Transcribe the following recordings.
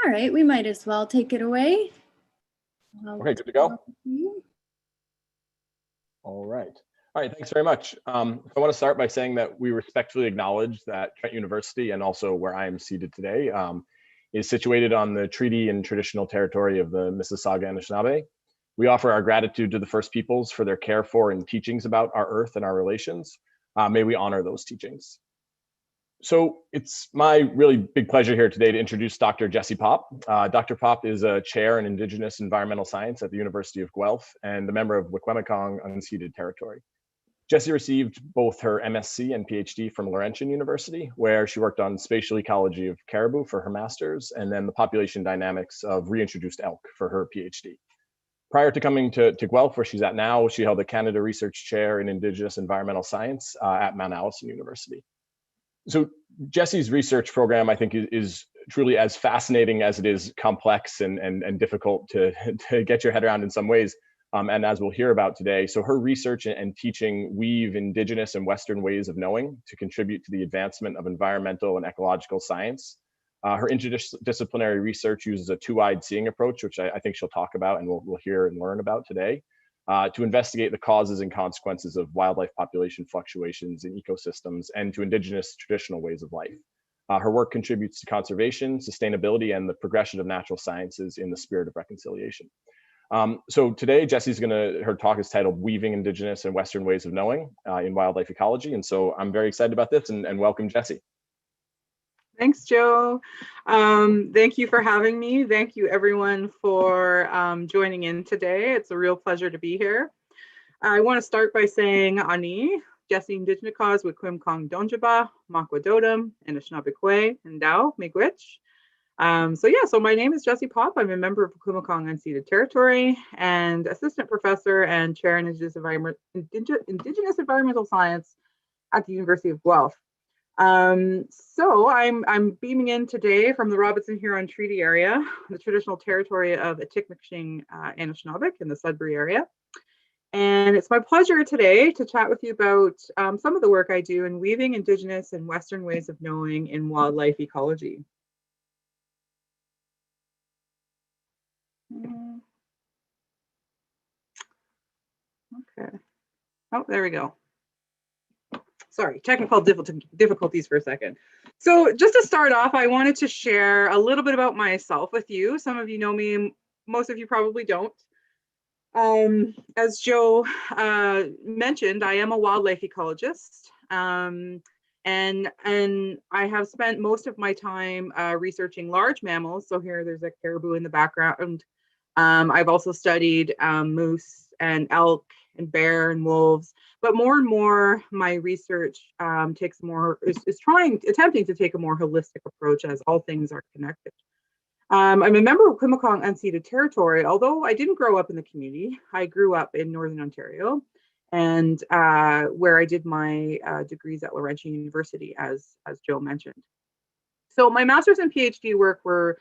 All right, we might as well take it away. Okay, good to go. All right. All right, thanks very much. I want to start by saying that we respectfully acknowledge that Trent University, and also where I am seated today, is situated on the treaty and traditional territory of the Mississauga Anishinaabe. We offer our gratitude to the First Peoples for their care for and teachings about our earth and our relations. May we honor those teachings. So it's my really big pleasure here today to introduce Dr. Jessie Popp. Dr. Popp is a chair in Indigenous Environmental Science at the University of Guelph and a member of Wikwemikong Unceded Territory. Jessie received both her MSc and PhD from Laurentian University, where she worked on spatial ecology of caribou for her master's, and then the population dynamics of reintroduced elk for her PhD. Prior to coming to Guelph, where she's at now, she held a Canada Research Chair in Indigenous Environmental Science at Mount Allison University. So Jessie's research program, I think, is truly as fascinating as it is complex and difficult to get your head around in some ways. And as we'll hear about today, so her research and teaching weave Indigenous and Western ways of knowing to contribute to the advancement of environmental and ecological science. Her interdisciplinary research uses a two-eyed seeing approach, which I think she'll talk about and we'll hear and learn about today, to investigate the causes and consequences of wildlife population fluctuations in ecosystems and to Indigenous traditional ways of life. Her work contributes to conservation, sustainability, and the progression of natural sciences in the spirit of reconciliation. So today, her talk is titled Weaving Indigenous and Western Ways of Knowing in Wildlife Ecology. And so I'm very excited about this and welcome, Jessie. Thanks, Joe. Thank you for having me. Thank you everyone for joining in today. It's a real pleasure to be here. I want to start by saying Ani, Jessie Indigenous with Wikwemikong Donjaba, Makwadodam, Anishinaabe and Dao, Miigwech. So my name is Jessie Popp. I'm a member of Wikwemikong Unceded Territory and assistant professor and chair in Indigenous Environmental Science at the University of Guelph. So I'm beaming in today from the Robinson Huron Treaty area, the traditional territory of Atikameksheng Anishinaabe in the Sudbury area. And it's my pleasure today to chat with you about some of the work I do in weaving Indigenous and Western ways of knowing in wildlife ecology. Okay. Oh, there we go. Sorry, technical difficulties for a second. So just to start off, I wanted to share a little bit about myself with you. Some of you know me, most of you probably don't. As Joe mentioned, I am a wildlife ecologist, and I have spent most of my time researching large mammals. So here there's a caribou in the background. I've also studied moose and elk and bear and wolves, but more and more my research attempting to take a more holistic approach as all things are connected. I'm a member of Wikwemikong Unceded Territory. Although I didn't grow up in the community, I grew up in Northern Ontario, and where I did my degrees at Laurentian University, as Joe mentioned. So my master's and PhD work were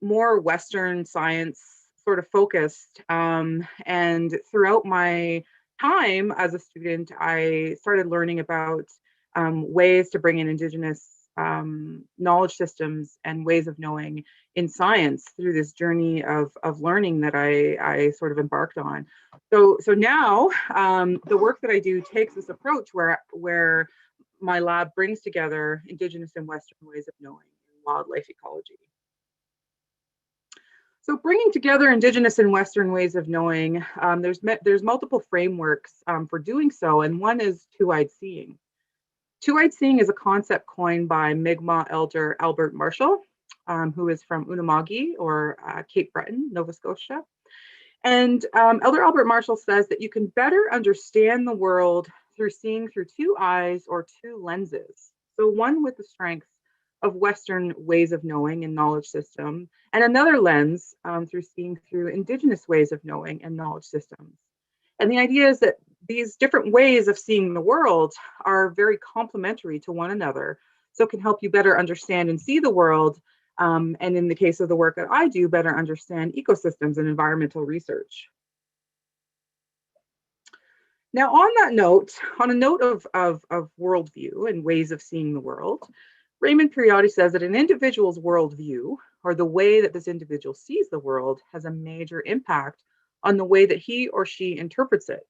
more Western science sort of focused, and throughout my time as a student, I started learning about ways to bring in Indigenous knowledge systems and ways of knowing in science through this journey of learning that I sort of embarked on. So now the work that I do takes this approach where my lab brings together Indigenous and Western ways of knowing in wildlife ecology. So bringing together Indigenous and Western ways of knowing, there's multiple frameworks for doing so, and one is two-eyed seeing. Two-eyed seeing is a concept coined by Mi'kmaq elder Albert Marshall, who is from Unama'ki or Cape Breton, Nova Scotia. And Elder Albert Marshall says that you can better understand the world through seeing through two eyes or two lenses. So one with the strength of Western ways of knowing and knowledge system, and another lens through seeing through Indigenous ways of knowing and knowledge systems. And the idea is that these different ways of seeing the world are very complementary to one another, so it can help you better understand and see the world, and in the case of the work that I do, better understand ecosystems and environmental research. Now, on a note of worldview and ways of seeing the world, Raymond Periotti says that an individual's worldview, or the way that this individual sees the world, has a major impact on the way that he or she interprets it.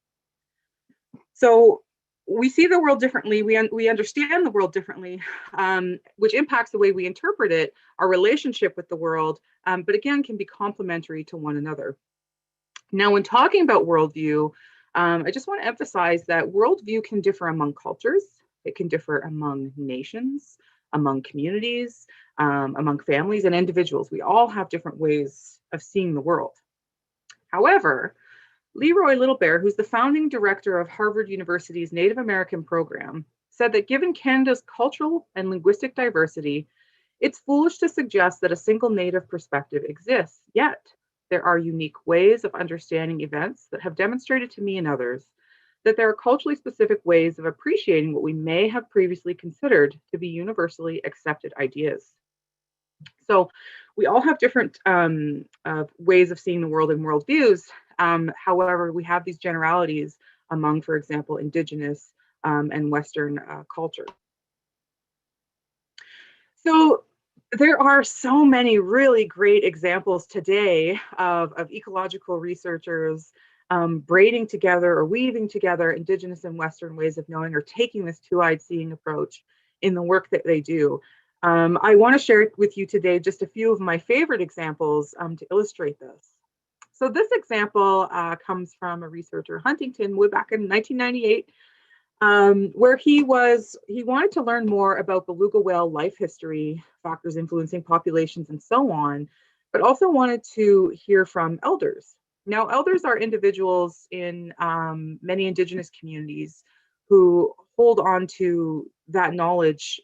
So we see the world differently, we understand the world differently, which impacts the way we interpret it, our relationship with the world, but again, can be complementary to one another. Now, when talking about worldview, I just want to emphasize that worldview can differ among cultures, it can differ among nations, among communities, among families and individuals. We all have different ways of seeing the world. However, Leroy Little Bear, who's the founding director of Harvard University's Native American program, said that given Canada's cultural and linguistic diversity, it's foolish to suggest that a single Native perspective exists. Yet, there are unique ways of understanding events that have demonstrated to me and others that there are culturally specific ways of appreciating what we may have previously considered to be universally accepted ideas. So we all have different ways of seeing the world and worldviews. However, we have these generalities among, for example, Indigenous and Western culture. So there are so many really great examples today of ecological researchers braiding together or weaving together Indigenous and Western ways of knowing, or taking this two-eyed seeing approach in the work that they do. I want to share with you today just a few of my favorite examples to illustrate this. So this example comes from a researcher, Huntington, way back in 1998, where he wanted to learn more about beluga whale life history, factors influencing populations, and so on, but also wanted to hear from elders. Now, elders are individuals in many Indigenous communities who hold on to that knowledge,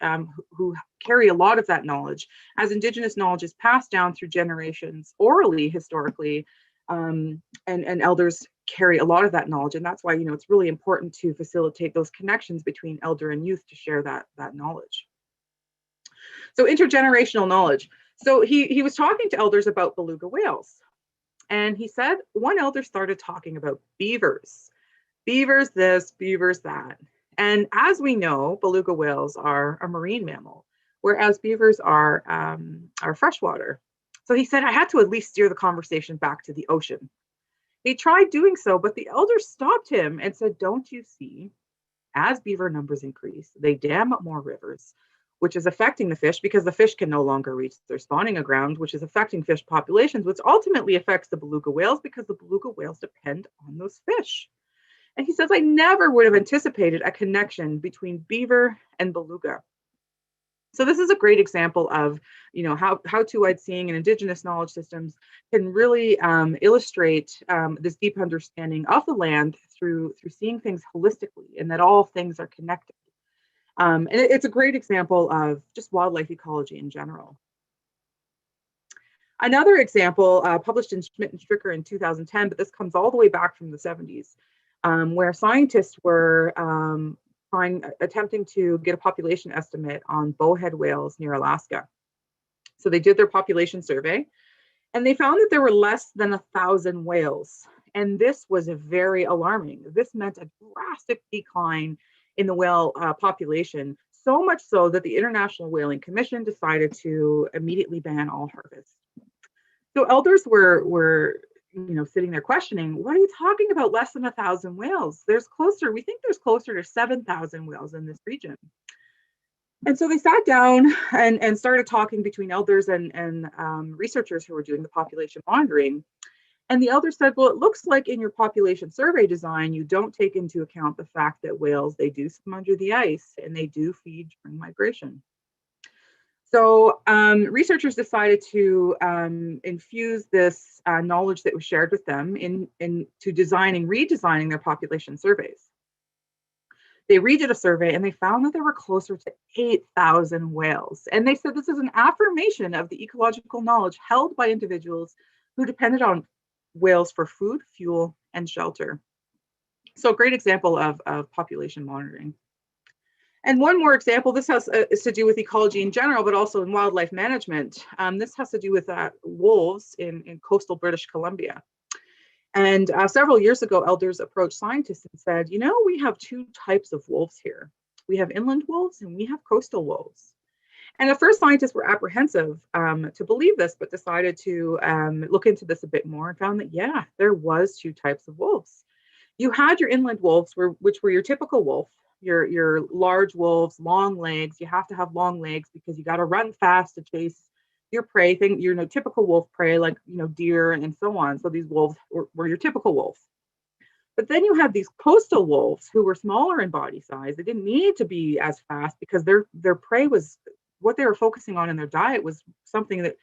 who carry a lot of that knowledge, as Indigenous knowledge is passed down through generations orally historically, and elders carry a lot of that knowledge. And that's why, it's really important to facilitate those connections between elder and youth to share that knowledge. So intergenerational knowledge. So he was talking to elders about beluga whales. And he said one elder started talking about beavers. Beavers this, beavers that. And as we know, beluga whales are a marine mammal, whereas beavers are freshwater. So he said, I had to at least steer the conversation back to the ocean. He tried doing so, but the elder stopped him and said, don't you see, as beaver numbers increase, they dam up more rivers, which is affecting the fish because the fish can no longer reach their spawning ground, which is affecting fish populations, which ultimately affects the beluga whales because the beluga whales depend on those fish. And he says, I never would have anticipated a connection between beaver and beluga. So this is a great example of, how two-eyed seeing and Indigenous knowledge systems can really illustrate this deep understanding of the land through seeing things holistically, and that all things are connected. And it's a great example of just wildlife ecology in general. Another example published in Schmidt and Stricker in 2010, but this comes all the way back from the 70s, where scientists were attempting to get a population estimate on bowhead whales near Alaska. So they did their population survey, and they found that there were less than 1,000 whales. And this was very alarming. This meant a drastic decline in the whale population, so much so that the International Whaling Commission decided to immediately ban all harvest. So elders were sitting there questioning, what are you talking about, less than 1,000 whales? We think there's closer to 7,000 whales in this region. And so they sat down and started talking between elders and researchers who were doing the population monitoring. And the elder said, well, it looks like in your population survey design, you don't take into account the fact that whales, they do swim under the ice and they do feed during migration. So researchers decided to infuse this knowledge that was shared with them into redesigning their population surveys. They redid a survey and they found that there were closer to 8,000 whales. And they said this is an affirmation of the ecological knowledge held by individuals who depended on whales for food, fuel, and shelter. So a great example of population monitoring. And one more example, this is to do with ecology in general, but also in wildlife management. This has to do with wolves in coastal British Columbia. And several years ago, elders approached scientists and said, we have two types of wolves here. We have inland wolves and we have coastal wolves. And at first, scientists were apprehensive to believe this, but decided to look into this a bit more and found that, yeah, there was two types of wolves. You had your inland wolves, which were your typical wolf, your large wolves, long legs. You have to have long legs because you got to run fast to chase your prey thing, your typical wolf prey, like deer and so on. So these wolves were your typical wolves. But then you had these coastal wolves who were smaller in body size. They didn't need to be as fast because their prey was what they were focusing on in their diet was something that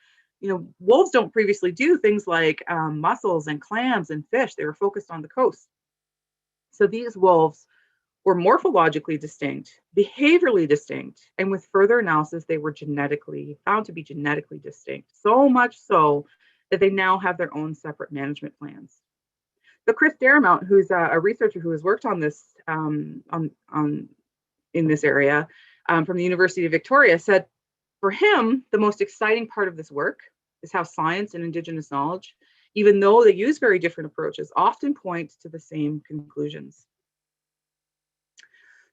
wolves don't previously do, things like mussels and clams and fish. They were focused on the coast. So these wolves were morphologically distinct, behaviorally distinct, and with further analysis, they were found to be genetically distinct, so much so that they now have their own separate management plans. So Chris Darramount, who's a researcher who has worked on this in this area from the University of Victoria, said for him, the most exciting part of this work is how science and Indigenous knowledge, even though they use very different approaches, often point to the same conclusions.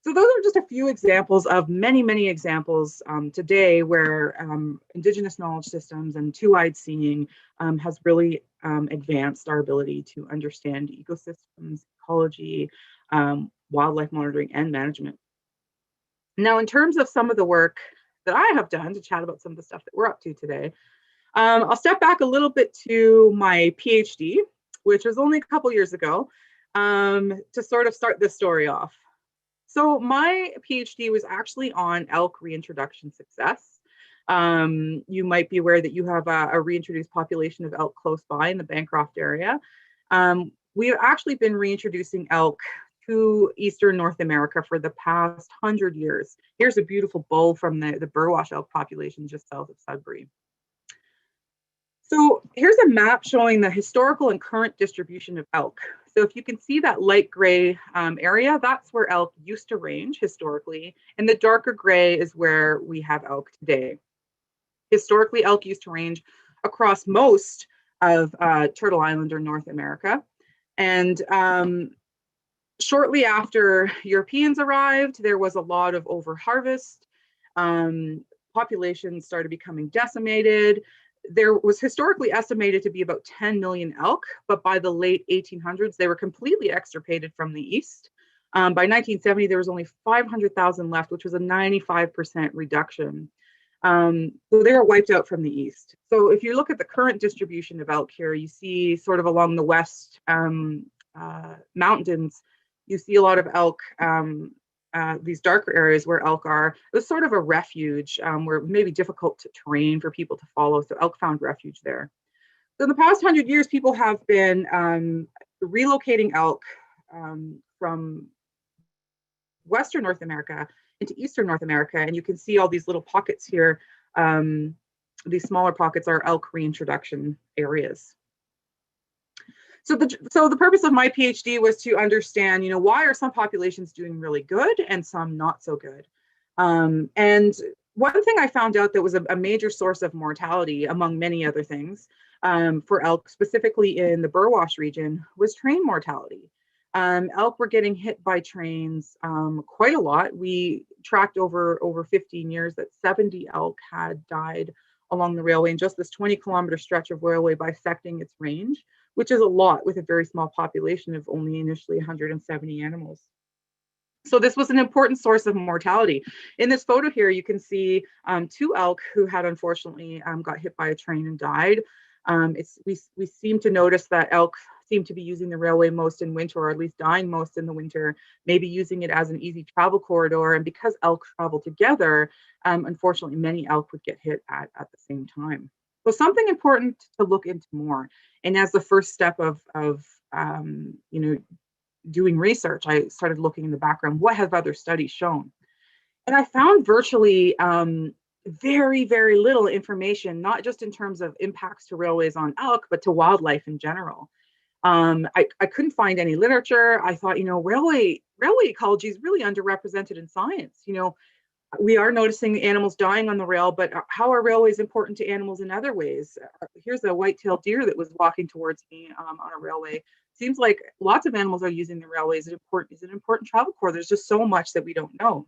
So those are just a few examples of many, many examples today where Indigenous knowledge systems and two-eyed seeing has really advanced our ability to understand ecosystems, ecology, wildlife monitoring, and management. Now, in terms of some of the work that I have done to chat about some of the stuff that we're up to today, I'll step back a little bit to my PhD, which was only a couple years ago, to sort of start this story off. So my PhD was actually on elk reintroduction success. You might be aware that you have a reintroduced population of elk close by in the Bancroft area. We have actually been reintroducing elk to Eastern North America for the past 100 years. Here's a beautiful bull from the Burwash elk population just south of Sudbury. So here's a map showing the historical and current distribution of elk. So if you can see that light gray area, that's where elk used to range historically, and the darker gray is where we have elk today. Historically, elk used to range across most of Turtle Island or North America. And shortly after Europeans arrived, there was a lot of overharvest. Populations started becoming decimated. There was historically estimated to be about 10 million elk, but by the late 1800s, they were completely extirpated from the east. By 1970, there was only 500,000 left, which was a 95% reduction. So they were wiped out from the east. So if you look at the current distribution of elk here, you see sort of along the west mountains, you see a lot of elk, these darker areas where elk are. It was sort of a refuge where it may be difficult terrain for people to follow. So elk found refuge there. So in the past 100 years, people have been relocating elk from Western North America into Eastern North America. And you can see all these little pockets here. These smaller pockets are elk reintroduction areas. So the purpose of my PhD was to understand, why are some populations doing really good and some not so good? And one thing I found out that was a major source of mortality, among many other things, for elk, specifically in the Burwash region, was train mortality. Elk were getting hit by trains quite a lot. We tracked over 15 years that 70 elk had died along the railway in just this 20-kilometer stretch of railway bisecting its range, which is a lot with a very small population of only initially 170 animals. So this was an important source of mortality. In this photo here, you can see two elk who had unfortunately got hit by a train and died. We seem to notice that elk seem to be using the railway most in winter, or at least dying most in the winter, maybe using it as an easy travel corridor. And because elk travel together, unfortunately, many elk would get hit at the same time. So something important to look into more. And as the first step of doing research, I started looking in the background, what have other studies shown? And I found virtually very, very little information, not just in terms of impacts to railways on elk, but to wildlife in general. I couldn't find any literature. I thought, railway ecology is really underrepresented in science. We are noticing animals dying on the rail, but how are railways important to animals in other ways? Here's a white-tailed deer that was walking towards me on a railway. Seems like lots of animals are using the railway. Is it an important travel corridor? There's just so much that we don't know.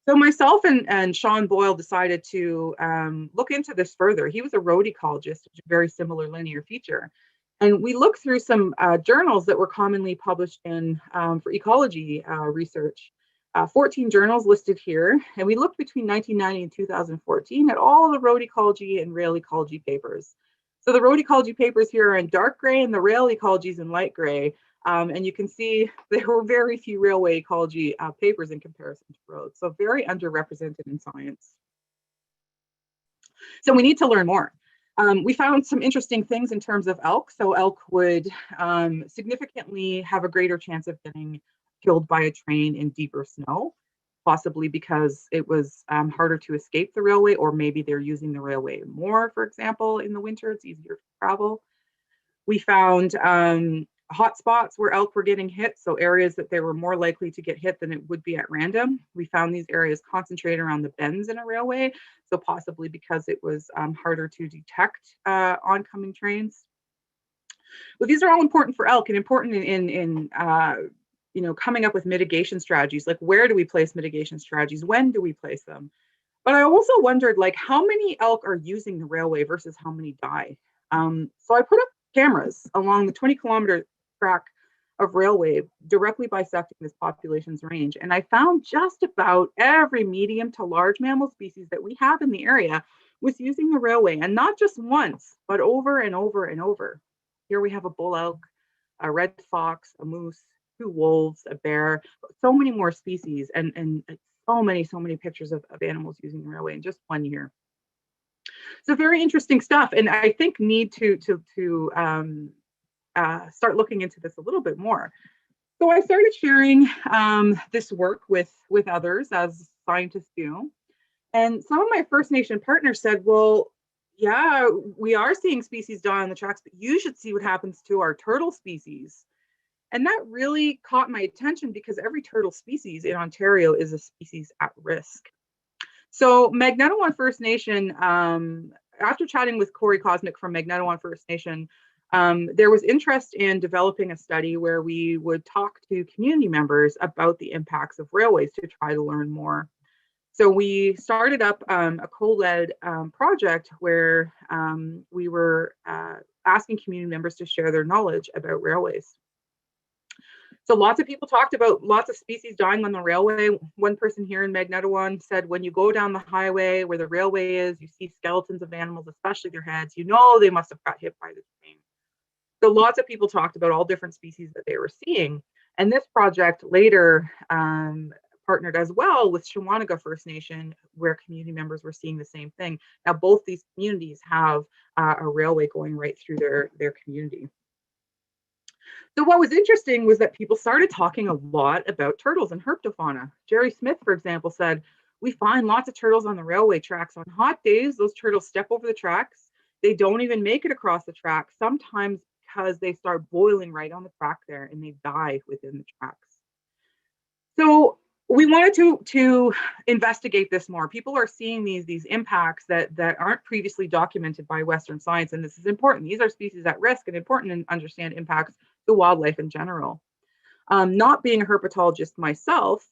So myself and Sean Boyle decided to look into this further. He was a road ecologist, which is a very similar linear feature. And we looked through some journals that were commonly published in for ecology research. 14 journals listed here. And we looked between 1990 and 2014 at all the road ecology and rail ecology papers. So the road ecology papers here are in dark gray and the rail ecology is in light gray. And you can see there were very few railway ecology papers in comparison to roads. So very underrepresented in science. So we need to learn more. We found some interesting things in terms of elk. So elk would significantly have a greater chance of getting killed by a train in deeper snow, possibly because it was harder to escape the railway, or maybe they're using the railway more, for example, in the winter, it's easier to travel. We found hot spots where elk were getting hit, so areas that they were more likely to get hit than it would be at random. We found these areas concentrated around the bends in a railway, so possibly because it was harder to detect oncoming trains. But these are all important for elk and important in coming up with mitigation strategies, like where do we place mitigation strategies, when do we place them? But I also wondered, like, how many elk are using the railway versus how many die? So I put up cameras along the 20-kilometer track of railway directly bisecting this population's range. And I found just about every medium to large mammal species that we have in the area was using the railway, and not just once, but over and over and over. Here we have a bull elk, a red fox, a moose, 2 wolves, a bear, so many more species, and so many pictures of animals using the railway in just 1 year. So very interesting stuff, and I think need to start looking into this a little bit more. So I started sharing this work with others, as scientists do, and some of my First Nation partners said, well, yeah, we are seeing species die on the tracks, but you should see what happens to our turtle species. And that really caught my attention because every turtle species in Ontario is a species at risk. So Magnetawan First Nation, after chatting with Corey Cosmic from Magnetawan First Nation, there was interest in developing a study where we would talk to community members about the impacts of railways to try to learn more. So we started up a co-led project where we were asking community members to share their knowledge about railways. So lots of people talked about lots of species dying on the railway. One person here in Magnetawan said, when you go down the highway where the railway is, you see skeletons of animals, especially their heads, you know they must have got hit by the train. So lots of people talked about all different species that they were seeing. And this project later partnered as well with Shawanaga First Nation, where community members were seeing the same thing. Now, both these communities have a railway going right through their community. So what was interesting was that people started talking a lot about turtles and herpetofauna. Jerry Smith, for example, said, we find lots of turtles on the railway tracks. On hot days, those turtles step over the tracks. They don't even make it across the track, sometimes because they start boiling right on the track there and they die within the tracks. So we wanted to investigate this more. People are seeing these impacts that aren't previously documented by Western science, and this is important. These are species at risk and important to understand impacts to wildlife in general. Not being a herpetologist myself,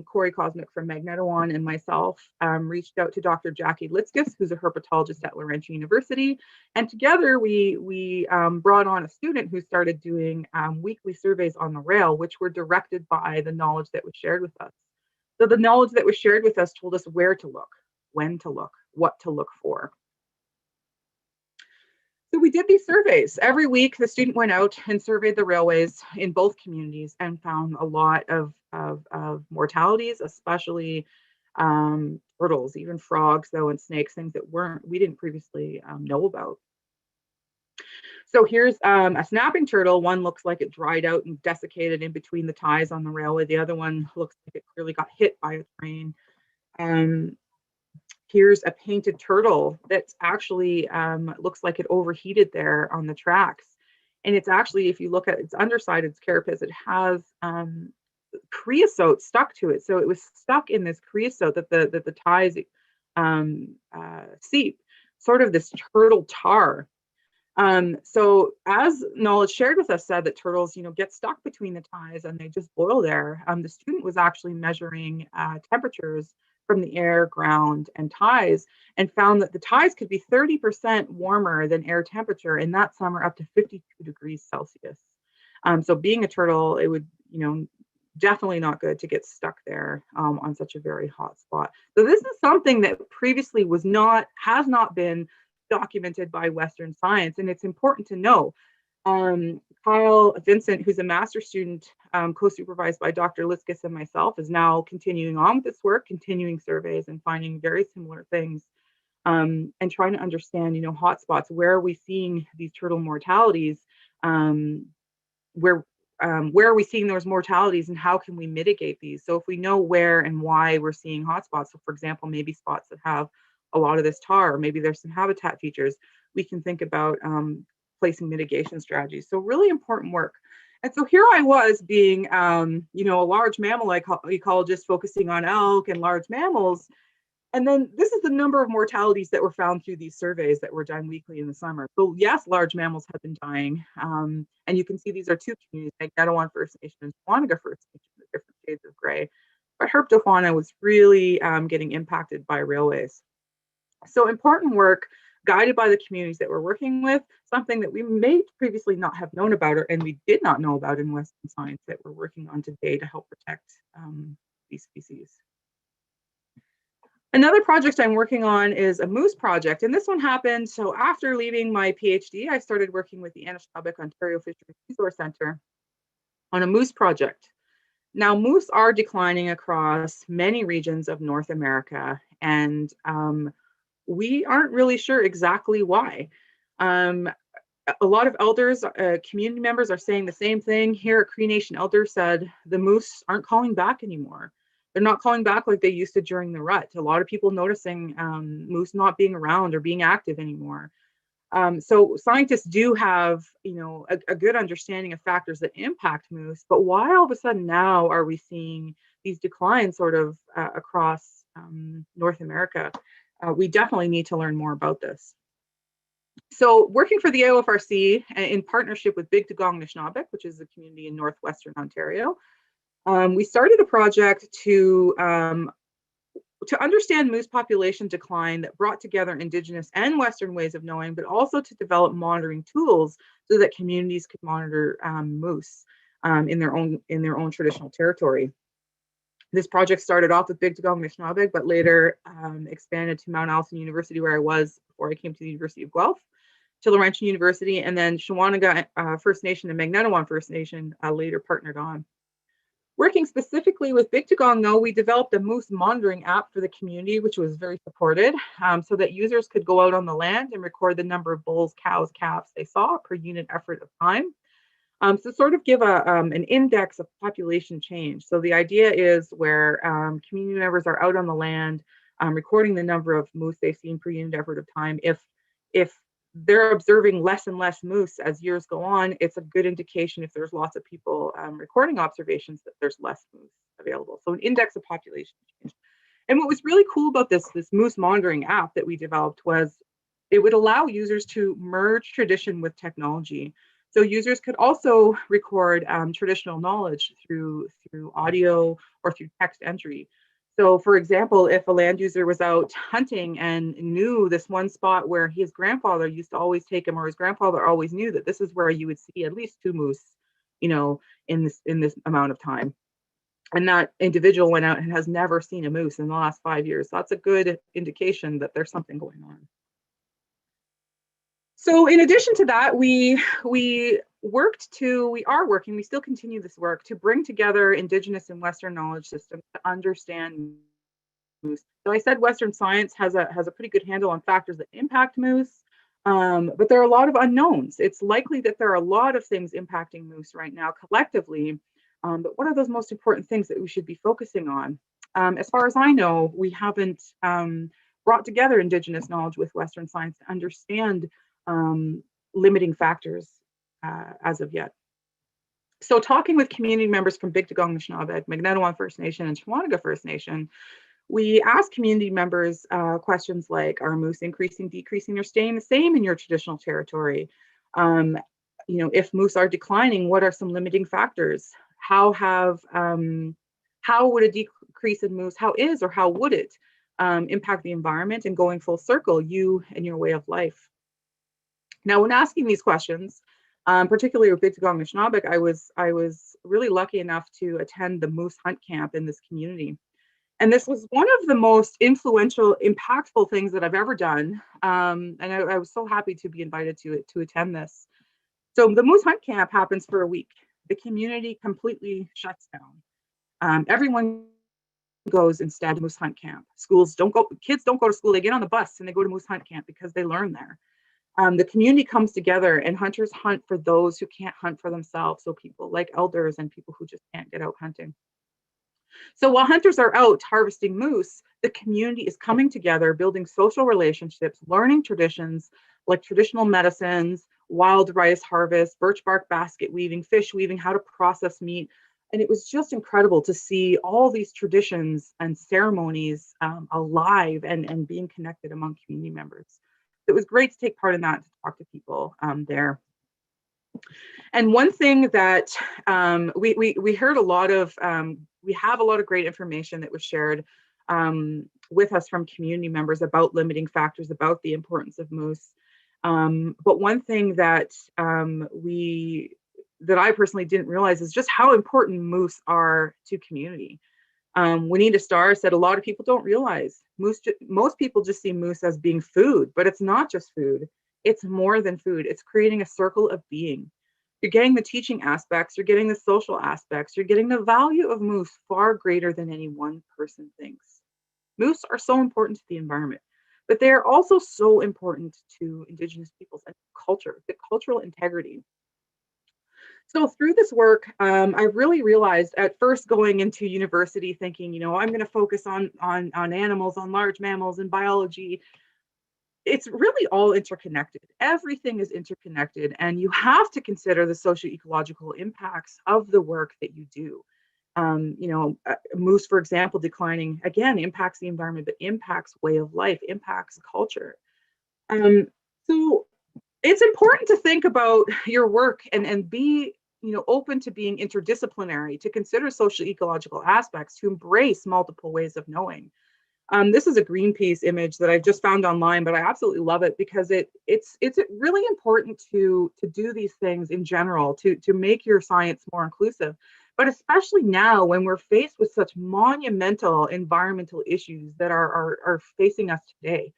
Corey Cosmic from Magnetawan and myself reached out to Dr. Jackie Litskis, who's a herpetologist at Laurentian University, and together we brought on a student who started doing weekly surveys on the rail, which were directed by the knowledge that was shared with us. So the knowledge that was shared with us told us where to look, when to look, what to look for. So we did these surveys. Every week, the student went out and surveyed the railways in both communities and found a lot of mortalities, especially turtles, even frogs, though, and snakes, things that we didn't previously know about. So here's a snapping turtle. One looks like it dried out and desiccated in between the ties on the railway. The other one looks like it clearly got hit by a train. Here's a painted turtle that's actually looks like it overheated there on the tracks. And it's actually, if you look at its underside, its carapace, it has creosote stuck to it. So it was stuck in this creosote that the ties seep, sort of this turtle tar. So as knowledge shared with us said that turtles, get stuck between the ties and they just boil there. The student was actually measuring temperatures from the air, ground, and tides, and found that the tides could be 30% warmer than air temperature in that summer, up to 52 degrees Celsius. So being a turtle, it would, definitely not good to get stuck there on such a very hot spot. So this is something that previously has not been documented by Western science, and it's important to know. Kyle Vincent, who's a master's student, co-supervised by Dr. Liskis and myself, is now continuing on with this work, continuing surveys and finding very similar things, and trying to understand, hotspots. Where are we seeing these turtle mortalities? Where are we seeing those mortalities, and how can we mitigate these? So if we know where and why we're seeing hotspots, so for example, maybe spots that have a lot of this tar, or maybe there's some habitat features, we can think about placing mitigation strategies. So really important work. And so here I was being, a large mammal ecologist focusing on elk and large mammals. And then this is the number of mortalities that were found through these surveys that were done weekly in the summer. So yes, large mammals have been dying. And you can see these are two communities, Magnetawan First Nation and Shawaniga First Nation, with different shades of gray. But herpetofauna was really getting impacted by railways. So important work guided by the communities that we're working with, something that we may previously not have known about, and we did not know about in Western science, that we're working on today to help protect these species. Another project I'm working on is a moose project, and this one happened. So after leaving my PhD, I started working with the Anishinaabeg Ontario Fisheries Resource Centre on a moose project. Now, moose are declining across many regions of North America, and we aren't really sure exactly why. A lot of elders, community members are saying the same thing. Here at Cree Nation Elders said the moose aren't calling back anymore. They're not calling back like they used to during the rut. A lot of people noticing moose not being around or being active anymore. So scientists do have, a good understanding of factors that impact moose, but why all of a sudden now are we seeing these declines sort of across North America? We definitely need to learn more about this. So working for the AOFRC in partnership with Big Dugong Nishnawbek, which is a community in northwestern Ontario, we started a project to understand moose population decline that brought together Indigenous and Western ways of knowing, but also to develop monitoring tools so that communities could monitor moose in their own traditional territory. This project started off with Big Dugong Nishnawbeg, but later expanded to Mount Allison University, where I was before I came to the University of Guelph, to Laurentian University, and then Shawaniga First Nation and Magnetawan First Nation later partnered on. Working specifically with Big Dugong, though, we developed a moose monitoring app for the community, which was very supported, so that users could go out on the land and record the number of bulls, cows, calves they saw per unit effort of time. So sort of give an index of population change. So the idea is where community members are out on the land recording the number of moose they've seen per unit effort of time. If they're observing less and less moose as years go on, it's a good indication if there's lots of people recording observations that there's less moose available. So an index of population change. And what was really cool about this moose monitoring app that we developed was it would allow users to merge tradition with technology. So users could also record traditional knowledge through audio or through text entry. So for example, if a land user was out hunting and knew this one spot where his grandfather used to always take him, or his grandfather always knew that this is where you would see at least 2 moose, in this amount of time. And that individual went out and has never seen a moose in the last 5 years. So that's a good indication that there's something going on. So in addition to that, we still continue this work to bring together Indigenous and Western knowledge systems to understand moose. So I said Western science has a pretty good handle on factors that impact moose, but there are a lot of unknowns. It's likely that there are a lot of things impacting moose right now collectively, but what are those most important things that we should be focusing on? As far as I know, we haven't brought together Indigenous knowledge with Western science to understand limiting factors as of yet. So talking with community members from Big Dugong Nishnawbeg, Magnetawan First Nation, and Shawaniga First Nation, we asked community members questions like, are moose increasing, decreasing, or staying the same in your traditional territory? If moose are declining, what are some limiting factors? How would a decrease in moose, how would it impact the environment, and going full circle, you and your way of life? Now, when asking these questions, particularly with Bigtagong Mishnabik, I was really lucky enough to attend the moose hunt camp in this community. And this was one of the most influential, impactful things that I've ever done. And I was so happy to be invited to attend this. So the moose hunt camp happens for a week. The community completely shuts down. Everyone goes instead to moose hunt camp. Kids don't go to school. They get on the bus and they go to moose hunt camp because they learn there. The community comes together, and hunters hunt for those who can't hunt for themselves. So people like elders and people who just can't get out hunting. So while hunters are out harvesting moose, the community is coming together, building social relationships, learning traditions like traditional medicines, wild rice harvest, birch bark basket weaving, fish weaving, how to process meat. And it was just incredible to see all these traditions and ceremonies alive and being connected among community members. It was great to take part in that, to talk to people there. And one thing that we heard a lot of, we have a lot of great information that was shared with us from community members about limiting factors, about the importance of moose. But one thing that I personally didn't realize is just how important moose are to community. Juanita Starr said a lot of people don't realize most people just see moose as being food, but it's not just food. It's more than food. It's creating a circle of being. You're getting the teaching aspects, you're getting the social aspects, you're getting the value of moose far greater than any one person thinks. Moose are so important to the environment, but they are also so important to Indigenous peoples and culture, the cultural integrity. So through this work, I really realized at first going into university thinking, I'm going to focus on animals, on large mammals and biology. It's really all interconnected. Everything is interconnected, and you have to consider the socio-ecological impacts of the work that you do. Moose, for example, declining, again, impacts the environment, but impacts way of life, impacts culture. So it's important to think about your work and be open to being interdisciplinary, to consider social ecological aspects, to embrace multiple ways of knowing. This is a Greenpeace image that I just found online, but I absolutely love it because it's really important to do these things in general, to make your science more inclusive, but especially now when we're faced with such monumental environmental issues that are facing us today.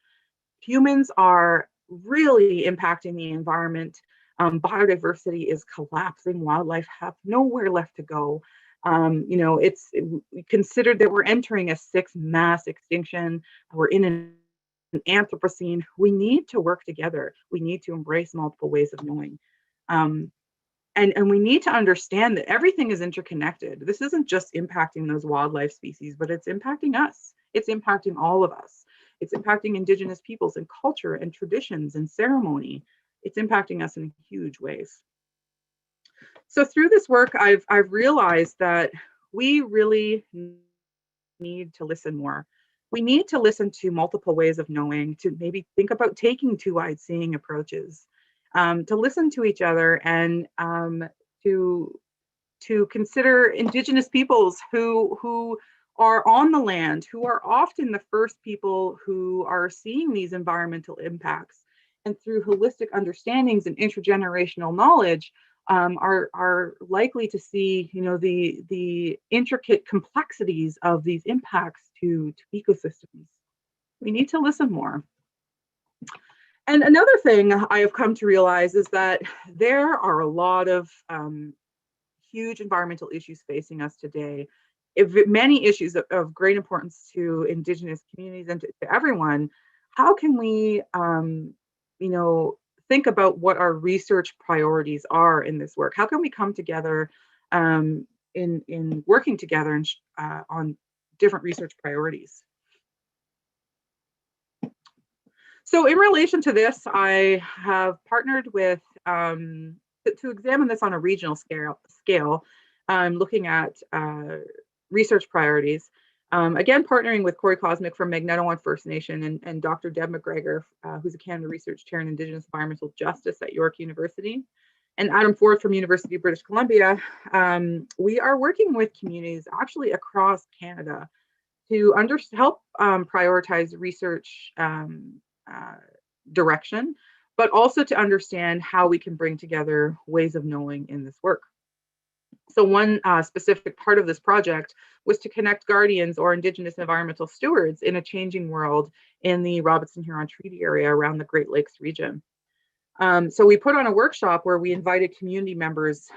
Humans are really impacting the environment. Biodiversity is collapsing. Wildlife have nowhere left to go. It's considered that we're entering a sixth mass extinction. We're in an Anthropocene. We need to work together. We need to embrace multiple ways of knowing. And we need to understand that everything is interconnected. This isn't just impacting those wildlife species, but it's impacting us. It's impacting all of us. It's impacting Indigenous peoples and culture and traditions and ceremony. It's impacting us in huge ways. So through this work, I've realized that we really need to listen more. We need to listen to multiple ways of knowing, to maybe think about taking two-eyed seeing approaches, to listen to each other, and to consider Indigenous peoples who are on the land, who are often the first people who are seeing these environmental impacts, and through holistic understandings and intergenerational knowledge, are likely to see, the intricate complexities of these impacts to ecosystems. We need to listen more. And another thing I have come to realize is that there are a lot of huge environmental issues facing us today. Many issues of great importance to Indigenous communities and to everyone. How can we, think about what our research priorities are in this work? How can we come together in working together on different research priorities? So in relation to this, I have partnered with, to examine this on a regional scale, looking at research priorities. Again, partnering with Corey Cosmic from Magneto First Nation and Dr. Deb McGregor, who's a Canada Research Chair in Indigenous Environmental Justice at York University, and Adam Ford from University of British Columbia. We are working with communities actually across Canada to help prioritize research direction, but also to understand how we can bring together ways of knowing in this work. So one specific part of this project was to connect guardians or Indigenous environmental stewards in a changing world in the Robertson-Huron Treaty Area around the Great Lakes region. So we put on a workshop where we invited community members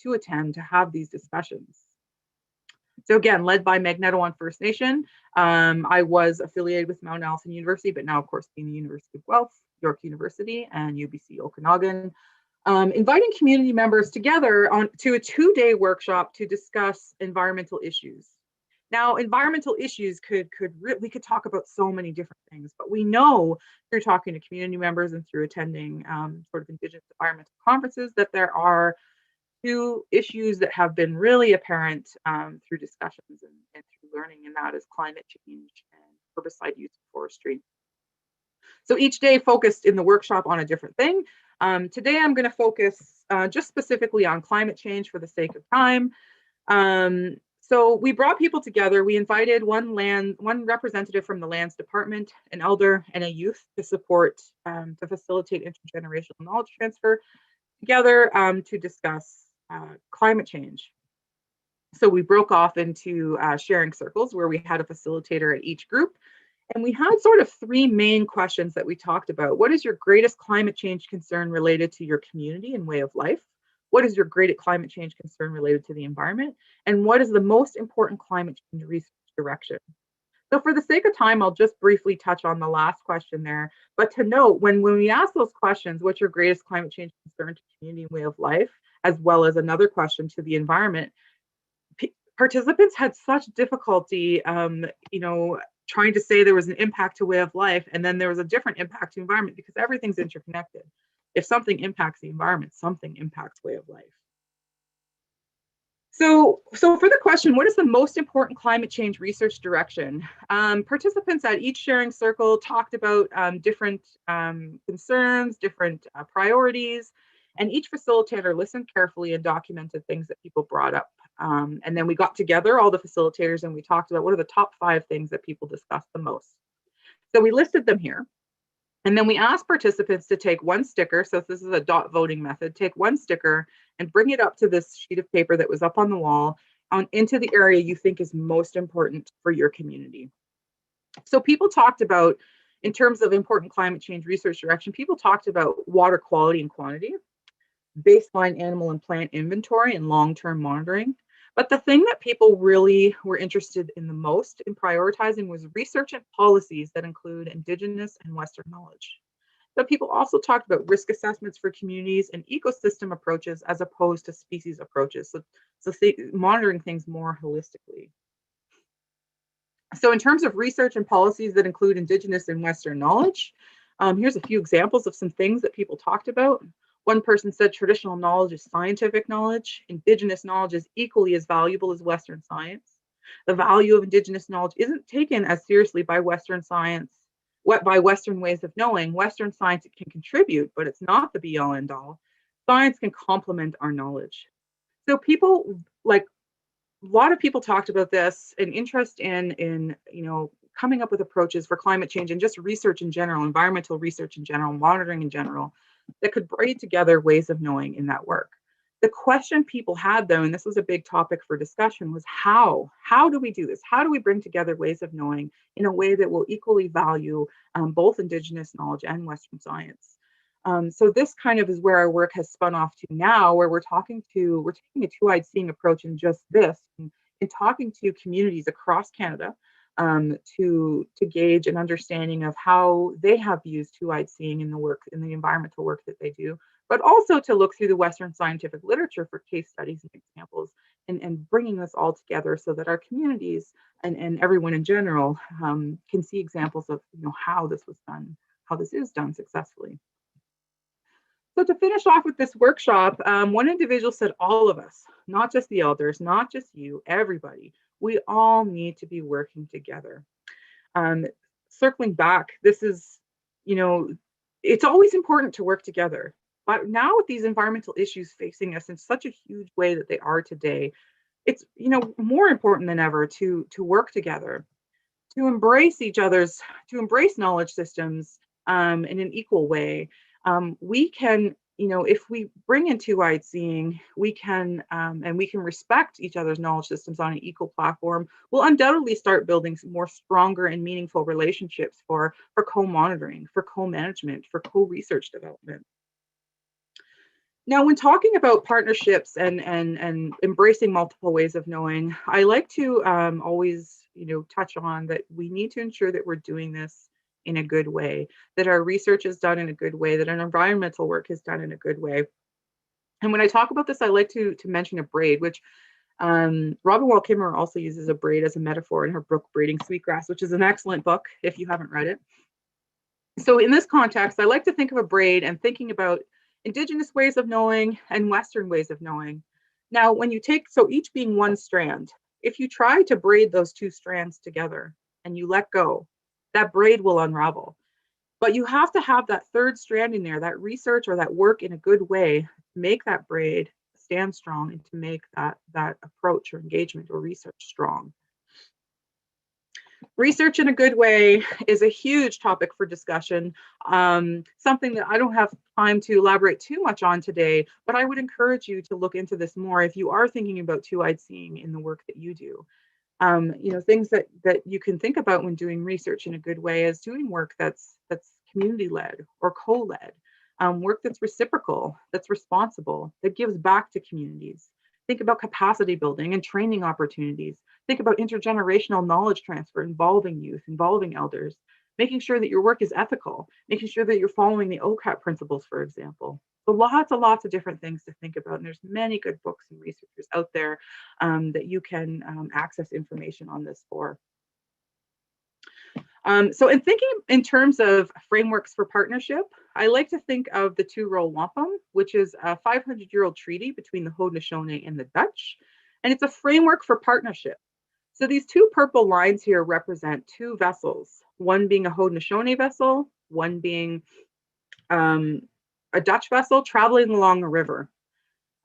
to attend to have these discussions. So again, led by Magnetawan First Nation. I was affiliated with Mount Allison University, but now of course being the University of Guelph, York University, and UBC Okanagan. Inviting community members together to a 2-day workshop to discuss environmental issues. Now, environmental issues we could talk about so many different things, but we know through talking to community members and through attending sort of Indigenous environmental conferences that there are 2 issues that have been really apparent through discussions and through learning, and that is climate change and herbicide use in forestry. So each day focused in the workshop on a different thing. Today I'm going to focus just specifically on climate change for the sake of time. So we brought people together. We invited one representative from the lands department, an elder, and a youth to support, to facilitate intergenerational knowledge transfer together to discuss climate change. So we broke off into sharing circles where we had a facilitator at each group. And we had sort of 3 main questions that we talked about. What is your greatest climate change concern related to your community and way of life? What is your greatest climate change concern related to the environment? And what is the most important climate change research direction? So for the sake of time, I'll just briefly touch on the last question there. But to note, when we ask those questions, what's your greatest climate change concern to community and way of life, as well as another question to the environment, participants had such difficulty, trying to say there was an impact to way of life, and then there was a different impact to environment, because everything's interconnected. If something impacts the environment, something impacts way of life. So for the question, what is the most important climate change research direction? Participants at each sharing circle talked about different concerns, different priorities, and each facilitator listened carefully and documented things that people brought up. And then we got together, all the facilitators, and we talked about what are the top 5 things that people discussed the most. So we listed them here. And then we asked participants to take 1 sticker. So this is a dot voting method. Take 1 sticker and bring it up to this sheet of paper that was up on the wall into the area you think is most important for your community. So people talked about, in terms of important climate change research direction, people talked about water quality and quantity, baseline animal and plant inventory, and long-term monitoring. But the thing that people really were interested in the most in prioritizing was research and policies that include Indigenous and Western knowledge. But people also talked about risk assessments for communities and ecosystem approaches as opposed to species approaches. So monitoring things more holistically. So in terms of research and policies that include Indigenous and Western knowledge, here's a few examples of some things that people talked about. One person said traditional knowledge is scientific knowledge. Indigenous knowledge is equally as valuable as Western science. The value of Indigenous knowledge isn't taken as seriously by Western science, by Western ways of knowing. Western science can contribute, but it's not the be all end all. Science can complement our knowledge. So people, like a lot of people talked about this, an interest in coming up with approaches for climate change and just research in general, environmental research in general, monitoring in general, that could bring together ways of knowing in that work. The question people had, though, and this was a big topic for discussion, was how? How do we do this? How do we bring together ways of knowing in a way that will equally value both Indigenous knowledge and Western science? So this kind of is where our work has spun off to now, where we're taking a 2-eyed seeing approach in just this, and talking to communities across Canada to gauge an understanding of how they have used 2-eyed seeing in the environmental work that they do, but also to look through the Western scientific literature for case studies and examples, and bringing this all together so that our communities and everyone in general can see examples of how this was done, how this is done successfully. So to finish off with this workshop, one individual said, all of us, not just the elders, not just you, everybody, we all need to be working together. Circling back, this is, it's always important to work together. But now with these environmental issues facing us in such a huge way that they are today, it's more important than ever to work together. to embrace to embrace knowledge systems in an equal way. We can, if we bring in two-eyed seeing, we can, and we can respect each other's knowledge systems on an equal platform, we'll undoubtedly start building more stronger and meaningful relationships for co-monitoring, for co-management, for co-research development. Now, when talking about partnerships and embracing multiple ways of knowing, I like to always, touch on that we need to ensure that we're doing this in a good way, that our research is done in a good way, that our environmental work is done in a good way. And when I talk about this, I like to mention a braid, which Robin Wall Kimmerer also uses a braid as a metaphor in her book, Braiding Sweetgrass, which is an excellent book if you haven't read it. So in this context, I like to think of a braid and thinking about Indigenous ways of knowing and Western ways of knowing. Now, when you take, so each being one strand, if you try to braid those two strands together and you let go, that braid will unravel. But you have to have that third strand in there, that research or that work in a good way to make that braid stand strong and to make that approach or engagement or research strong. Research in a good way is a huge topic for discussion, something that I don't have time to elaborate too much on today, but I would encourage you to look into this more if you are thinking about two-eyed seeing in the work that you do. Things that you can think about when doing research in a good way is doing work that's community-led or co-led, work that's reciprocal, that's responsible, that gives back to communities. Think about capacity building and training opportunities. Think about intergenerational knowledge transfer involving youth, involving elders, making sure that your work is ethical, making sure that you're following the OCAP principles, for example. So lots of different things to think about. And there's many good books and researchers out there that you can access information on this for. So in thinking in terms of frameworks for partnership, I like to think of the two-row wampum, which is a 500-year-old treaty between the Haudenosaunee and the Dutch. And it's a framework for partnership. So these two purple lines here represent two vessels, one being a Haudenosaunee vessel, one being a Dutch vessel traveling along a river.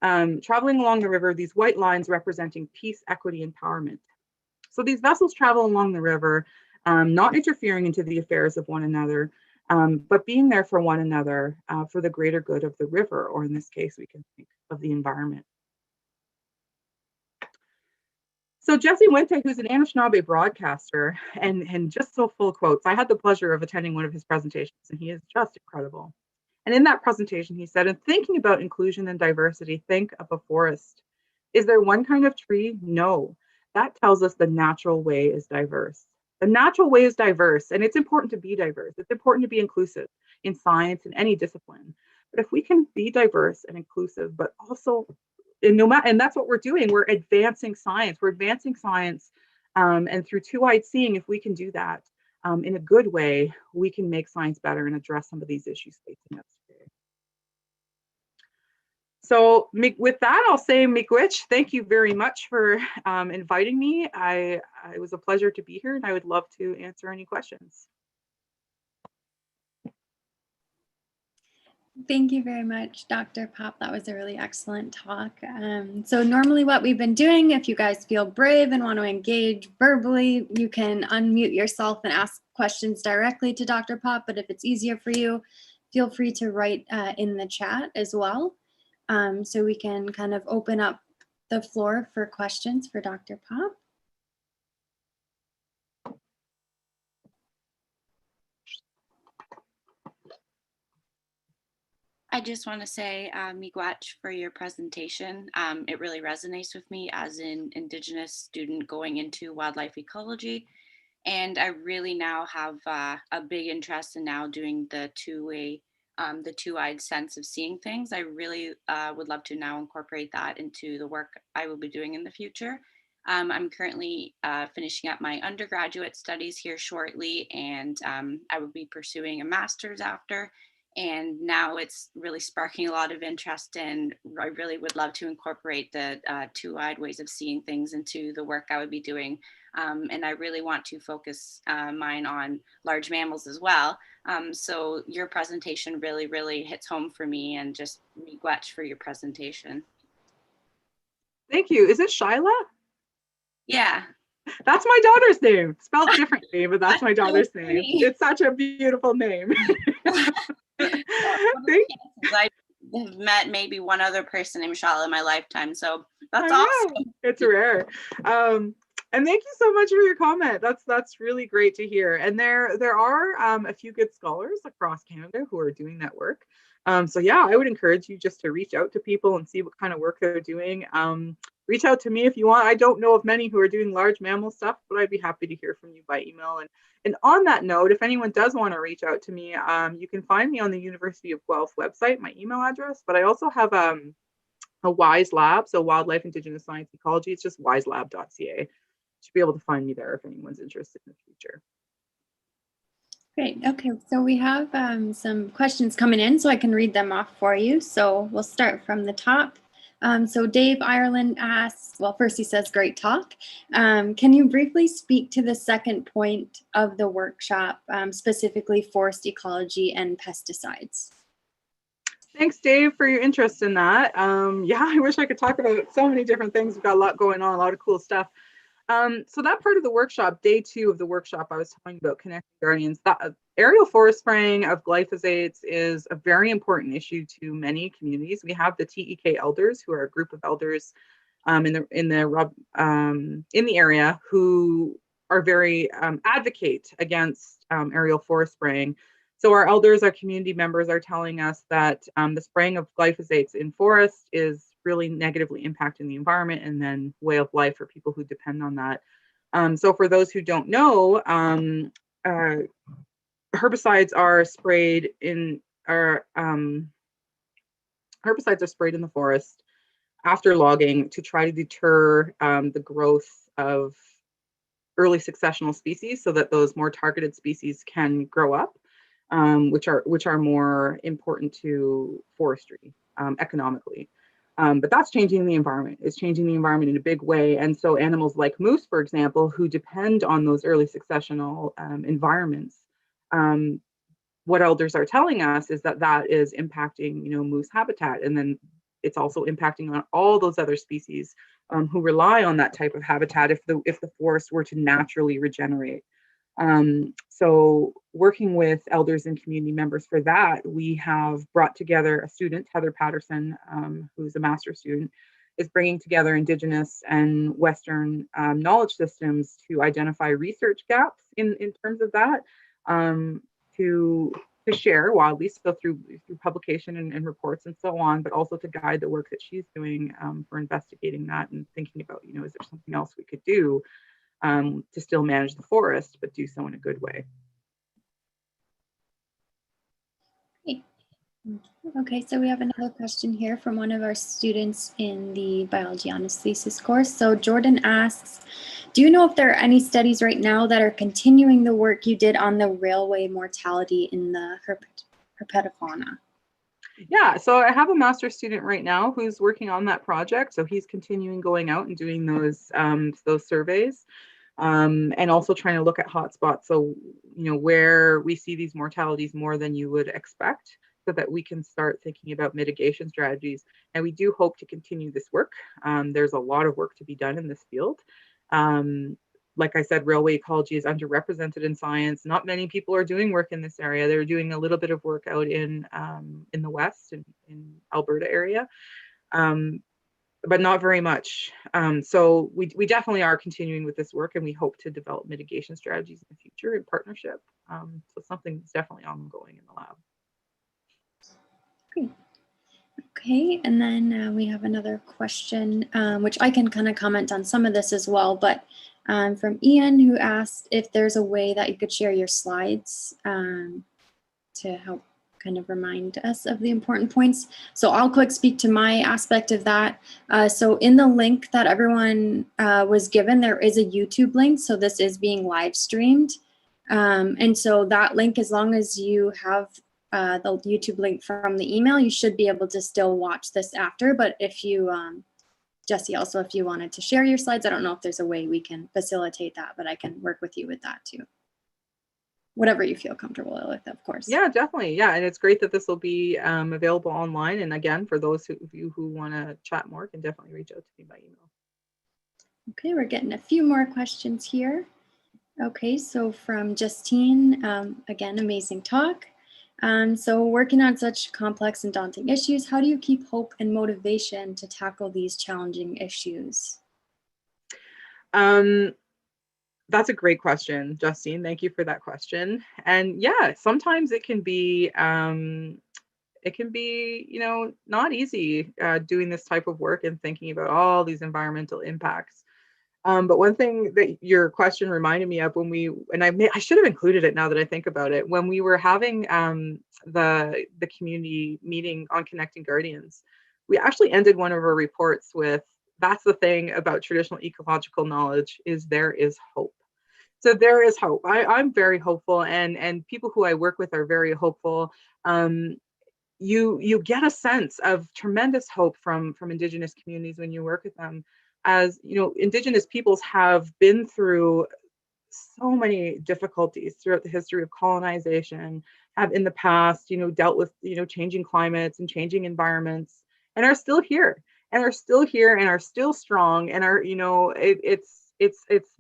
Traveling along the river, these white lines representing peace, equity, empowerment. So these vessels travel along the river, not interfering into the affairs of one another, but being there for one another for the greater good of the river, or in this case, we can think of the environment. So Jesse Wente, who's an Anishinaabe broadcaster and just so full of quotes, I had the pleasure of attending one of his presentations, and he is just incredible. And in that presentation, he said, in thinking about inclusion and diversity, think of a forest. Is there one kind of tree? No. That tells us the natural way is diverse. The natural way is diverse, and it's important to be diverse. It's important to be inclusive in science and any discipline. But if we can be diverse and inclusive, but also, and that's what we're doing, we're advancing science. We're advancing science, and through two-eyed seeing, if we can do that in a good way, we can make science better and address some of these issues facing us today. So with that, I'll say, Miigwech, thank you very much for inviting me. It was a pleasure to be here, and I would love to answer any questions. Thank you very much, Dr. Popp. That was a really excellent talk. So normally what we've been doing, if you guys feel brave and want to engage verbally, you can unmute yourself and ask questions directly to Dr. Popp. But if it's easier for you, feel free to write in the chat as well. So we can kind of open up the floor for questions for Dr. Popp. I just want to say, Miigwech, for your presentation. It really resonates with me as an Indigenous student going into wildlife ecology. And I really now have a big interest in now doing the two-eyed sense of seeing things. I really would love to now incorporate that into the work I will be doing in the future. I'm currently finishing up my undergraduate studies here shortly, and I will be pursuing a master's after. And now it's really sparking a lot of interest, and I really would love to incorporate the two-eyed ways of seeing things into the work I would be doing. And I really want to focus mine on large mammals as well. So your presentation really hits home for me, and just miigwech for your presentation. Thank you. Is it Shyla? Yeah. That's my daughter's name, spelled differently, but that's my daughter's name. Pretty. It's such a beautiful name. I have met maybe one other person named Shala in my lifetime, so that's I awesome. know. It's rare. And thank you so much for your comment. That's really great to hear. And there are a few good scholars across Canada who are doing that work. So yeah, I would encourage you just to reach out to people and see what kind of work they're doing. Reach out to me if you want. I don't know of many who are doing large mammal stuff, but I'd be happy to hear from you by email. And on that note, if anyone does want to reach out to me, you can find me on the University of Guelph website, my email address, but I also have a WISE lab, so Wildlife, Indigenous Science, Ecology. It's just wiselab.ca. Should be able to find me there if anyone's interested in the future. Great. Okay, so we have some questions coming in, so I can read them off for you. So we'll start from the top. So Dave Ireland asks, well, first he says, great talk. Can you briefly speak to the second point of the workshop, specifically forest ecology and pesticides? Thanks, Dave, for your interest in that. Yeah, I wish I could talk about so many different things. We've got a lot going on, a lot of cool stuff. So that part of the workshop, day 2 of the workshop, I was talking about connecting guardians. That aerial forest spraying of glyphosates is a very important issue to many communities. We have the TEK elders, who are a group of elders in the area, who are very advocate against aerial forest spraying. So our elders, our community members are telling us that the spraying of glyphosates in forests is really negatively impacting the environment and then way of life for people who depend on that. So for those who don't know, herbicides are sprayed in the forest after logging to try to deter the growth of early successional species, so that those more targeted species can grow up, which are more important to forestry economically. But that's changing the environment. It's changing the environment in a big way. And so animals like moose, for example, who depend on those early successional environments, what elders are telling us is that that is impacting, moose habitat. And then it's also impacting on all those other species who rely on that type of habitat if the forest were to naturally regenerate. So working with elders and community members for that, we have brought together a student, Heather Patterson, who's a master's student, is bringing together Indigenous and Western knowledge systems to identify research gaps in terms of that, to share widely, so through publication and reports and so on, but also to guide the work that she's doing for investigating that and thinking about, is there something else we could do to still manage the forest, but do so in a good way. Okay, so we have another question here from one of our students in the biology honors thesis course. So Jordan asks, do you know if there are any studies right now that are continuing the work you did on the railway mortality in the herpetofauna? Yeah, so I have a master's student right now who's working on that project. So he's continuing going out and doing those surveys, and also trying to look at hotspots. So, where we see these mortalities more than you would expect, so that we can start thinking about mitigation strategies. And we do hope to continue this work. There's a lot of work to be done in this field. Like I said, railway ecology is underrepresented in science. Not many people are doing work in this area. They're doing a little bit of work out in the West, in Alberta area, but not very much. So we definitely are continuing with this work, and we hope to develop mitigation strategies in the future in partnership. So something that's definitely ongoing in the lab. Great. Okay, and then we have another question, which I can kind of comment on some of this as well, but from Ian, who asked if there's a way that you could share your slides to help kind of remind us of the important points. So I'll quick speak to my aspect of that. So in the link that everyone was given, there is a YouTube link. So this is being live streamed. And so that link, as long as you have the YouTube link from the email, you should be able to still watch this after. But if you, Jesse, also, if you wanted to share your slides, I don't know if there's a way we can facilitate that, but I can work with you with that too. Whatever you feel comfortable with, of course. Yeah, definitely. Yeah, and it's great that this will be available online. And again, for those of you who want to chat more, can definitely reach out to me by email. Okay, we're getting a few more questions here. Okay, so from Justine, again, amazing talk. So working on such complex and daunting issues, how do you keep hope and motivation to tackle these challenging issues? That's a great question, Justine. Thank you for that question. And yeah, sometimes it can be, not easy doing this type of work and thinking about all these environmental impacts. But one thing that your question reminded me of I should have included it now that I think about it, when we were having the community meeting on connecting guardians, we actually ended one of our reports with, that's the thing about traditional ecological knowledge, is there is hope. So there is hope. I'm very hopeful, and people who I work with are very hopeful. You get a sense of tremendous hope from Indigenous communities when you work with them. As you know, Indigenous peoples have been through so many difficulties throughout the history of colonization, have in the past, dealt with, changing climates and changing environments, and are still here, and are still here, and are still strong, and are, it's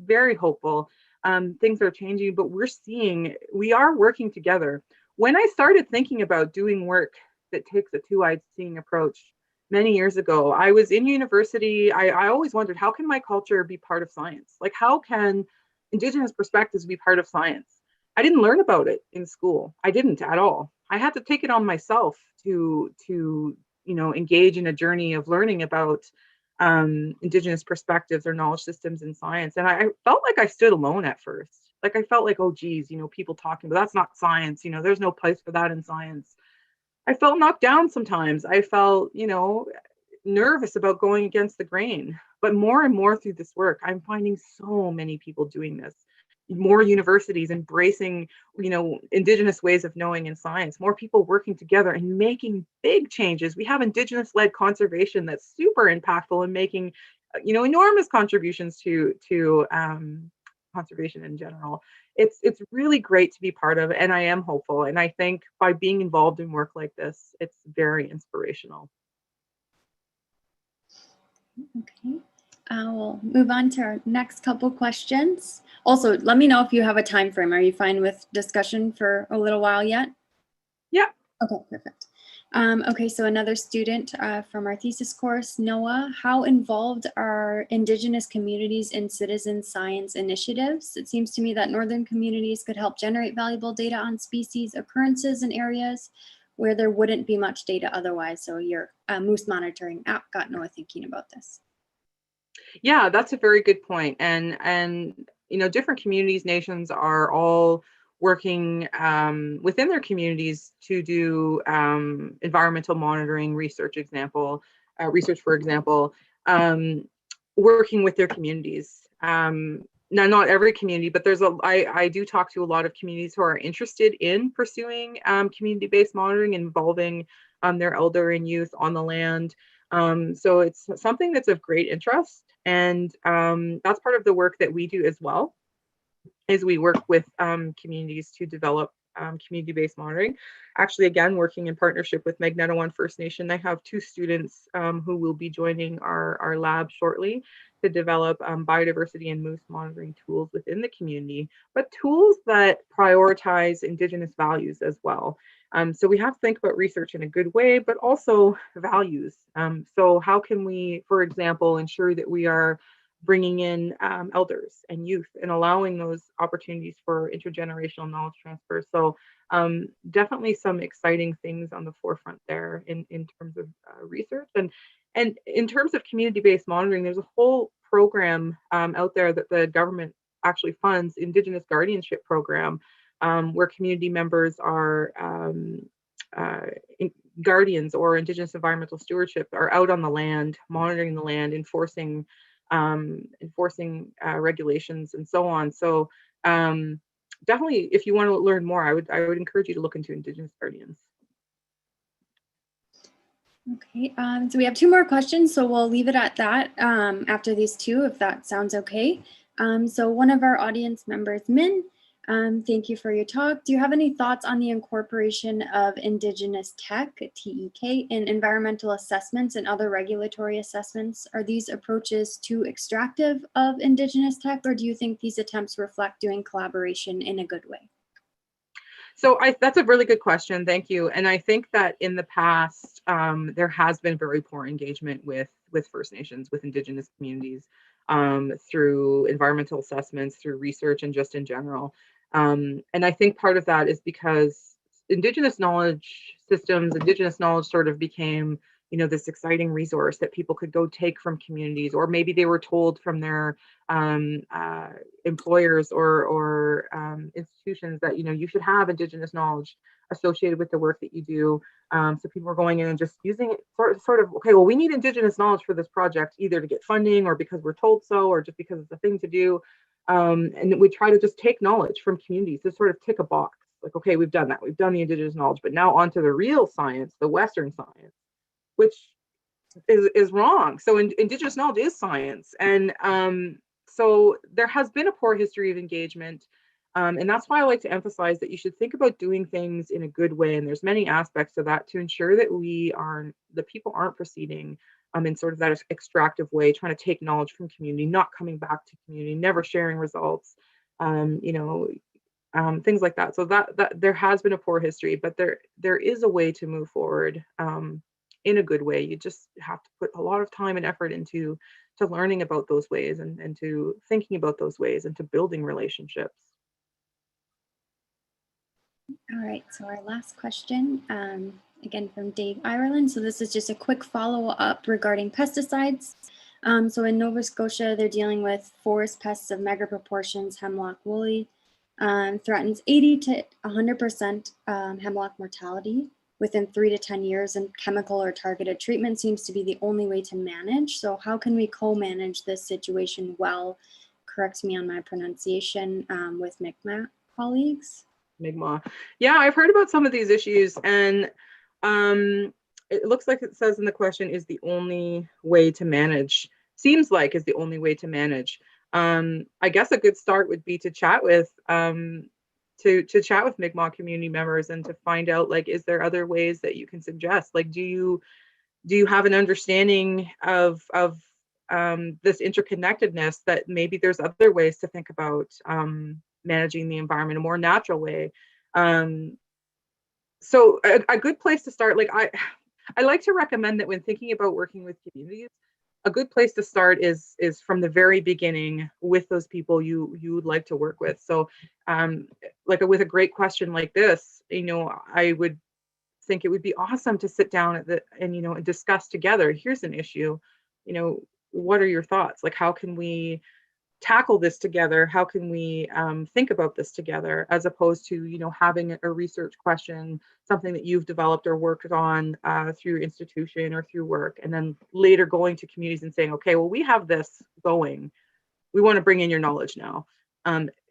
very hopeful. Things are changing, but we are working together. When I started thinking about doing work that takes a two-eyed seeing approach many years ago, I was in university. I always wondered, how can my culture be part of science? Like, how can Indigenous perspectives be part of science? I didn't learn about it in school. I didn't at all. I had to take it on myself to engage in a journey of learning about Indigenous perspectives or knowledge systems in science. And I felt like I stood alone at first. Like, I felt like, oh geez, people talking, but that's not science. There's no place for that in science. I felt knocked down sometimes. I felt, nervous about going against the grain. But more and more through this work, I'm finding so many people doing this. More universities embracing, Indigenous ways of knowing in science, more people working together and making big changes. We have Indigenous-led conservation that's super impactful and making, enormous contributions to conservation in general. It's really great to be part of, and I am hopeful. And I think by being involved in work like this, it's very inspirational. Okay, we'll move on to our next couple questions. Also, let me know if you have a time frame. Are you fine with discussion for a little while yet? Yeah. Okay, perfect. Okay, so another student from our thesis course, Noah, how involved are Indigenous communities in citizen science initiatives? It seems to me that northern communities could help generate valuable data on species occurrences in areas where there wouldn't be much data otherwise. So your moose monitoring app got Noah thinking about this. Yeah, that's a very good point. And different communities, nations are all working within their communities to do environmental monitoring research, for example, working with their communities. Now, not every community, but I do talk to a lot of communities who are interested in pursuing community-based monitoring involving their elder and youth on the land. So it's something that's of great interest. And that's part of the work that we do as well, is we work with communities to develop community-based monitoring. Actually, again, working in partnership with Magneto First Nation. I have 2 students who will be joining our lab shortly to develop biodiversity and moose monitoring tools within the community, but tools that prioritize Indigenous values as well. So we have to think about research in a good way, but also values. So how can we, for example, ensure that we are bringing in elders and youth and allowing those opportunities for intergenerational knowledge transfer? So definitely some exciting things on the forefront there in terms of research. And in terms of community-based monitoring, there's a whole program out there that the government actually funds, Indigenous Guardianship Program, where community members are guardians or Indigenous environmental stewardship are out on the land, monitoring the land, enforcing regulations and so on. So definitely, if you want to learn more, I would encourage you to look into Indigenous Guardians. Okay, so we have 2 more questions, so we'll leave it at that after these 2, if that sounds okay. So one of our audience members, Min, Thank you for your talk. Do you have any thoughts on the incorporation of Indigenous tech, TEK, in environmental assessments and other regulatory assessments? Are these approaches too extractive of Indigenous tech, or do you think these attempts reflect doing collaboration in a good way? So that's a really good question. Thank you. And I think that in the past, there has been very poor engagement with First Nations, with Indigenous communities, through environmental assessments, through research, and just in general. And I think part of that is because Indigenous knowledge systems, Indigenous knowledge sort of became, this exciting resource that people could go take from communities, or maybe they were told from their employers or institutions that, you should have Indigenous knowledge associated with the work that you do. So people were going in and just using it sort of, okay, well, we need Indigenous knowledge for this project, either to get funding or because we're told so, or just because it's a thing to do. And we try to just take knowledge from communities to sort of tick a box. Like, okay, we've done that. We've done the Indigenous knowledge, but now on to the real science, the Western science, which is wrong. So Indigenous knowledge is science. And so there has been a poor history of engagement. And that's why I like to emphasize that you should think about doing things in a good way. And there's many aspects to that to ensure that the people aren't proceeding in sort of that extractive way, trying to take knowledge from community, not coming back to community, never sharing results, things like that. So that there has been a poor history, but there is a way to move forward in a good way. You just have to put a lot of time and effort into learning about those ways and to thinking about those ways and to building relationships. All right, so our last question, again from Dave Ireland. So this is just a quick follow-up regarding pesticides. So in Nova Scotia, they're dealing with forest pests of mega proportions, hemlock woolly, threatens 80 to 100% hemlock mortality within 3 to 10 years, and chemical or targeted treatment seems to be the only way to manage. So how can we co-manage this situation well? Correct me on my pronunciation, with Mi'kmaq colleagues. Mi'kmaq. Yeah, I've heard about some of these issues, and it looks like it says in the question, is the only way to manage, seems like is the only way to manage. I guess a good start would be to chat with chat with Mi'kmaq community members and to find out, like, is there other ways that you can suggest? Like, do you have an understanding of this interconnectedness, that maybe there's other ways to think about managing the environment in a more natural way? So a good place to start, like I like to recommend that when thinking about working with communities, a good place to start is from the very beginning with those people you would like to work with. So like with a great question like this, I would think it would be awesome to sit down and discuss together. Here's an issue, what are your thoughts? Like, how can we tackle this together? How can we think about this together, as opposed to having a research question, something that you've developed or worked on through your institution or through work, and then later going to communities and saying, okay, well, we have this going, we want to bring in your knowledge now.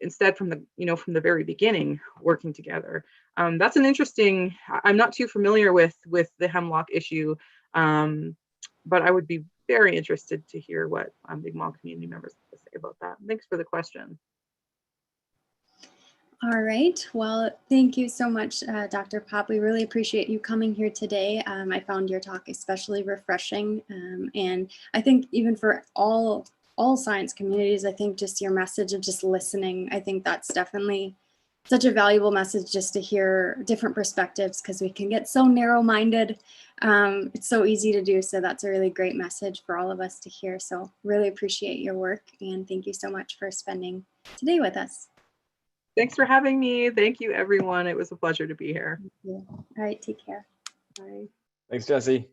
Instead, from the very beginning, working together. That's an interesting. I'm not too familiar with the hemlock issue, but I would be very interested to hear what Mi'kmaq community members have to say about that. Thanks for the question. All right. Well, thank you so much, Dr. Popp. We really appreciate you coming here today. I found your talk especially refreshing, and I think even for all science communities, I think just your message of just listening, I think that's definitely such a valuable message, just to hear different perspectives, because we can get so narrow-minded. It's so easy to do. So that's a really great message for all of us to hear. So really appreciate your work, and thank you so much for spending today with us. Thanks for having me. Thank you, everyone. It was a pleasure to be here. Thank you. All right, take care. Bye. Thanks, Jesse.